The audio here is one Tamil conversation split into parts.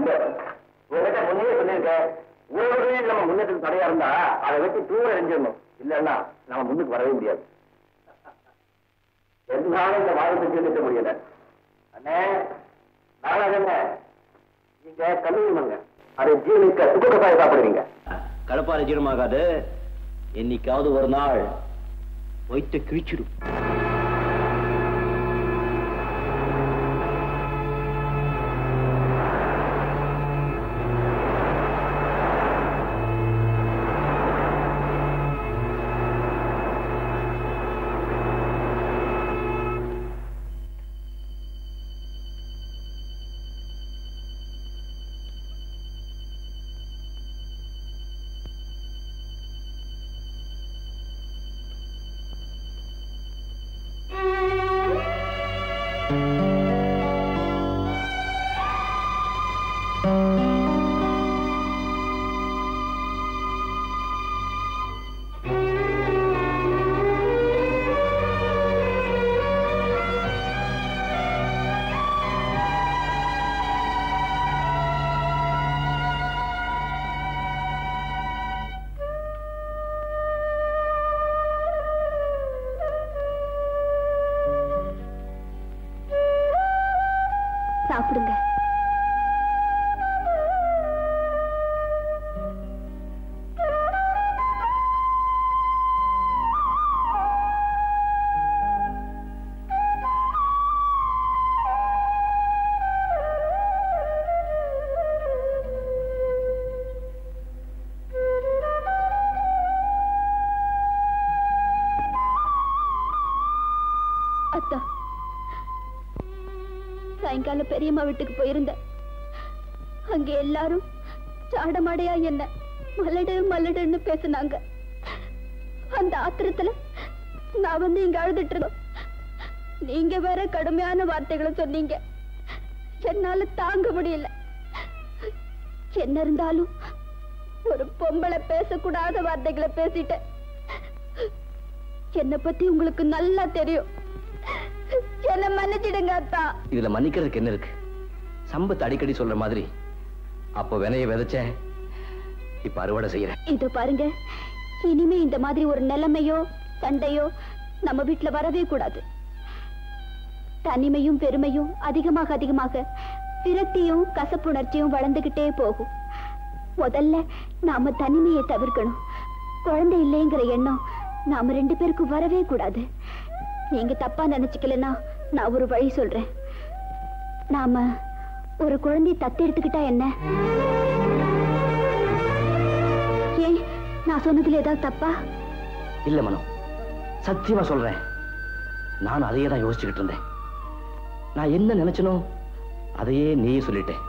உங்ககிட்ட முன்னே சொல்லியிருக்கேன், உறவுகளில் நம்ம முன்னேற்றம் தடையா இருந்தா அதை வச்சு தூர எரிஞ்சிடணும், இல்லைன்னா நம்ம முன்னுக்கு வரவே முடியாது. என்னாலும் இந்த வாய்ப்பை தீர்க்க முடியல. அண்ணே நாளாக என்ன நீங்க கல்லூரிமங்க அதை ஜீவனிக்க சுகக்கசாயம் சாப்பிடுவீங்க. கலப்பாறை ஜீரணமாகாது, என்னைக்காவது ஒரு நாள் வயிற்று கிழிச்சிடும். சாப்பிடுங்க. அத்தா, சாயங்காலம் பெரியம்மா வீட்டுக்கு போயிருந்தேன். அங்க எல்லாரும் சாடமாடையா என்ன மலடு மலடுன்னு பேசினாங்க. அந்த ஆத்திரத்துல நான் வந்து இங்க அழுதுட்டு இருந்தோம். நீங்க வேற கடுமையான வார்த்தைகளை சொன்னீங்க. என்னால தாங்க முடியல. என்ன இருந்தாலும் ஒரு பொம்பளை பேசக்கூடாத வார்த்தைகளை பேசிட்டேன். என்னை பத்தி உங்களுக்கு நல்லா தெரியும். என்ன மன்னிச்சிடுங்க அத்தா. இதுல மன்னிக்கிறதுக்கு என்ன இருக்கு? சம்பத் அடிக்கடி சொல்ற மாதிரி அப்போ வினைய விதைச்சேன், இப்ப அறுவடை செய்யறேன். இது பாருங்க, இனிமே இந்த மாதிரி ஒரு நிலைமையோ சண்டையோ நம்ம வீட்டுல வரவே கூடாது. தனிமையும் பெருமையும் அதிகமாக அதிகமாக விரக்தியும் கசப்புணர்ச்சியும் வளர்ந்துகிட்டே போகும். முதல்ல நாம தனிமையை தவிர்க்கணும். குழந்தை இல்லைங்கிற எண்ணம் நாம 2 பேருக்கும் வரவே கூடாது. நீங்க தப்பா நினைச்சுக்கலன்னா நான் ஒரு வழி சொல்றேன். நாம ஒரு குழந்தையை தத்தெடுத்துக்கிட்டா என்ன? ஏன் நான் சொன்னதுல ஏதாவது தப்பா? இல்ல மனோ, சத்தியமா சொல்றேன். நான் அதையே தான் யோசிச்சுக்கிட்டு இருந்தேன். நான் என்ன நினைச்சனோ அதையே நீயே சொல்லிட்டேன்.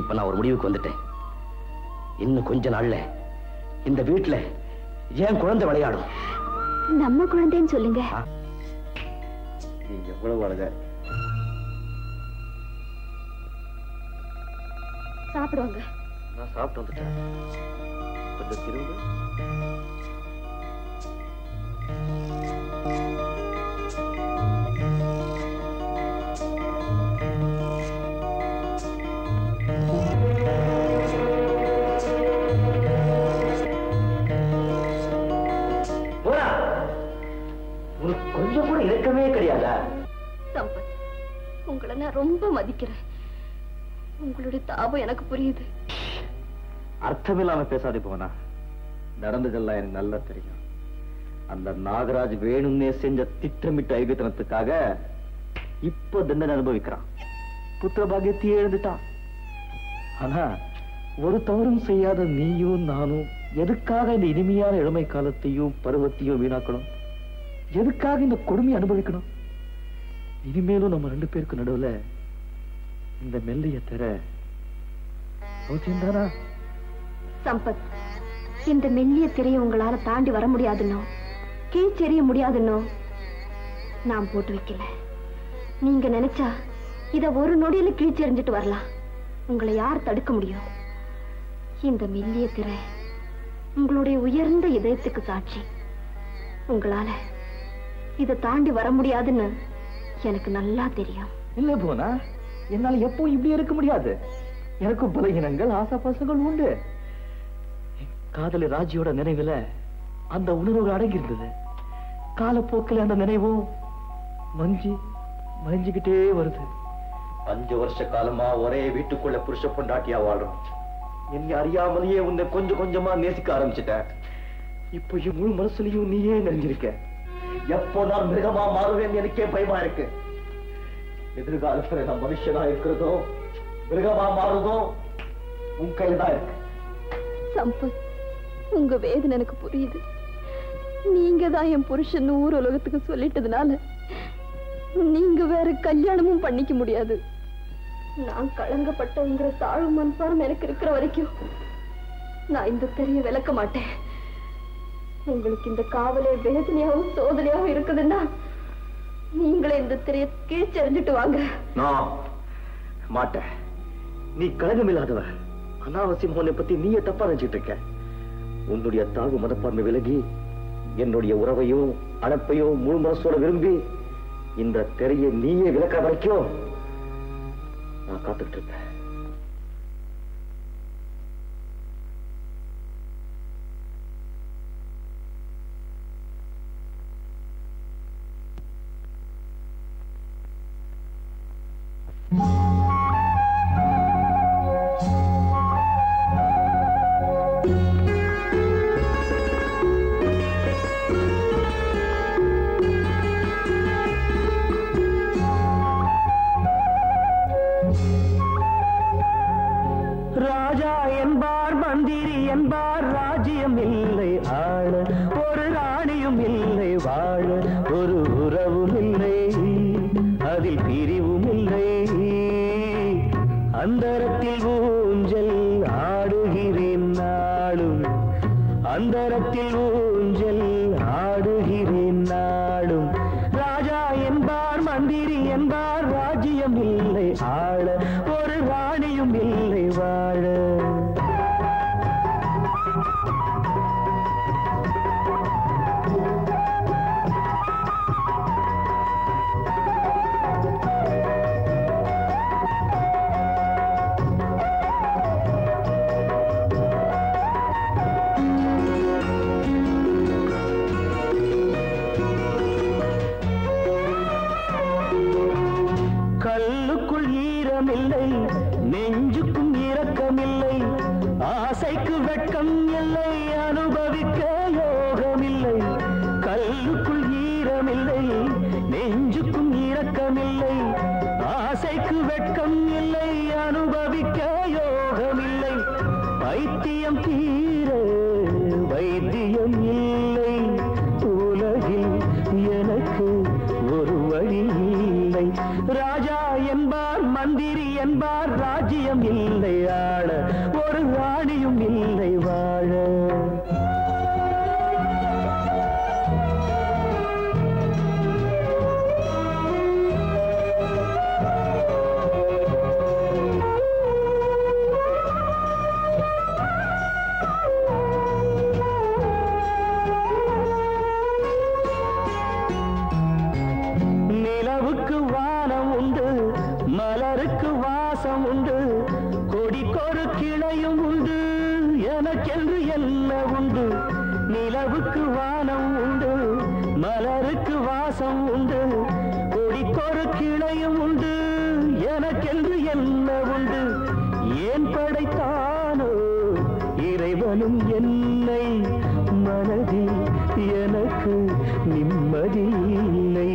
இப்ப நான் ஒரு முடிவுக்கு வந்துட்டேன். இன்னும் கொஞ்ச நாள்ல இந்த வீட்டுல ஏன் குழந்தை விளையாடும். நம்ம குழந்தைன்னு சொல்லுங்க. நீங்க எவ்வளவு அழகா. சாப்பிடுவாங்க. நான் சாப்பிட்டு வந்துட்டேன். கொஞ்சம் திரும்ப. கொஞ்சம் கூட இறக்கமே கிடையாதா? சம்பத், உங்களை நான் ரொம்ப மதிக்கிறேன். உங்களுடைய தாபம் எனக்கு புரியுது. அர்த்தமில்லாம பேசாதே போனா. நடந்ததெல்லாம் எனக்கு நல்லா தெரியும். அந்த நாகராஜ் வேணும்னே செஞ்ச திட்டமிட்ட ஐகத்தனத்துக்காக இப்ப தண்டனை அனுபவிக்கிறான். புத்திர பாக்கியத்தையே எழுந்துட்டான். ஆனா ஒரு தவறும் செய்யாத நீயும் நானும் எதுக்காக இந்த இனிமையான இளமை காலத்தையும் பருவத்தையும் வீணாக்கணும்? எதுக்காக இந்த கொடுமையை அனுபவிக்கணும்? இனிமேலும் நம்ம 2 பேருக்கு நடுவுல இந்த மெல்லிய திற அவசியம்தானா? சம்பத், இந்த மெல்லிய திரையை உங்களால தாண்டி வர முடியாதுன்னோ கீழ்ச்செறிய முடியாதுன்னோ நான் போட்டு வைக்கல. நீங்க நினைச்சா இத ஒரு நொடியில கீழ்ச்செறிஞ்சிட்டு வரலாம். உங்களை யார் தடுக்க முடியும்? இந்த மெல்லிய திரை உங்களுடைய உயர்ந்த இதயத்துக்கு சாட்சி. உங்களால இதை தாண்டி வர முடியாதுன்னு எனக்கு நல்லா தெரியும். இல்ல போனா, என்னால எப்பவும் இப்படி இருக்க முடியாது. எனக்கும் பலகீனங்கள் ஆசாபாசங்கள் உண்டு. காதலி ராஜியோட நினைவுல அந்த உணர்வுகள் அடங்கி இருந்தது. காலப்போக்கில் அந்த நினைவும் மறைஞ்சுக்கிட்டே வருது. 5 வருஷ காலமா ஒரே வீட்டுக்குள்ள புருஷ பொண்டாட்டியா வாழ்றோம். என்னை அறியாமலேயே உன்னை கொஞ்சம் கொஞ்சமா நேசிக்க ஆரம்பிச்சிட்டேன். இப்ப முழு மனசுலயும் நீயே நிறைஞ்சிருக்க. எப்போ நான் மிருகமா மாறுவேன் எனக்கே பயமா இருக்கு. எதிர்காலத்துல நான் மனுஷனா இருக்கிறதோ மிருகமா மாறுதோ உன் கையில தான் இருக்கு. சம்பத், உங்க வேதனை எனக்கு புரியுது. நீங்க தான் என் புருஷன் ஊர் உலகத்துக்கு சொல்லிட்டதுனால நீங்க வேற கல்யாணமும் பண்ணிக்க முடியாது. நான் கலங்கப்பட்டங்கிற தாழ்வு மனப்பாரம் எனக்கு இருக்கிற வரைக்கும் நான் இந்த தெரிய விளக்க மாட்டேன். உங்களுக்கு இந்த காவலே வேதனையாகவும் சோதனையாகவும் இருக்குதுன்னா நீங்களே இந்த தெரிய கீழ்ச்செறிஞ்சிட்டு வாங்க. நான் மாட்டேன். நீ கலகம் இல்லாதவ. அனாவசியம் உன்னை பத்தி நீயே தப்பா நினைச்சிட்டு இருக்க. உன்னுடைய தாழ்வு மனப்பான்மை விலகி என்னுடைய உறவையும் அணைப்பையும் முழு மனசோட விரும்பி இந்த திரையை நீயே விளக்க வரைக்கும் நான் காத்துக்கிட்டு இருப்பேன். ராஜா என்பார் மந்திரி என்பார் ராஜ்யம் இல்லை ஆள, ஒரு ராணியும் இல்லை வாழ, ஒரு உறவும் இல்லை அதில் பிரிவும் இல்லை. அந்தரத்தில் ஊஞ்சல் ஆடுகிறேன் நாளும், அந்தரத்தில் ஊஞ்சல் ஆடுகிறேன் நாளும். ராஜா என்பார் மந்திரி என்பார் ராஜ்யம் இல்லை ஆள, ஒரு ராணியும் இல்லை வாழ. கல்லுக்குள் ஈரமில்லை, நெஞ்சுக்கும் இரக்கமில்லை, ஆசைக்கு வெட்கம் இல்லை, அனுபவிக்க யோகமில்லை. கல்லுக்குள் ஈரமில்லை, நெஞ்சுக்கும் இரக்கமில்லை, ஆசைக்கு வெட்கம் இல்லை, அனுபவிக்க யோகமில்லை. வைத்தியம் தீர வைத்தியம் இல்லை, உலகில் எனக்கு ஒரு வழி இல்லை. ராஜா என்பார் மந்திரி என்பார் ராஜ்யம் இல்லை ஆள, ஒரு ராணியும் இல்லை வாழ. நிலவுக்கு வானம் உண்டு, மலருக்கு வாசம் உண்டு, கொடிக்கொரு கிளையும் உண்டு, எனக்கென்று என்ன உண்டு. நிலவுக்கு வானம் உண்டு, மலருக்கு வாசம் உண்டு, கொடிக்கொரு கிளையும் உண்டு, எனக்கென்று என்ன உண்டு. ஏன் படைத்தானோ இறைவனும் என்னை, மனதில் எனக்கு நிம்மதி இல்லை.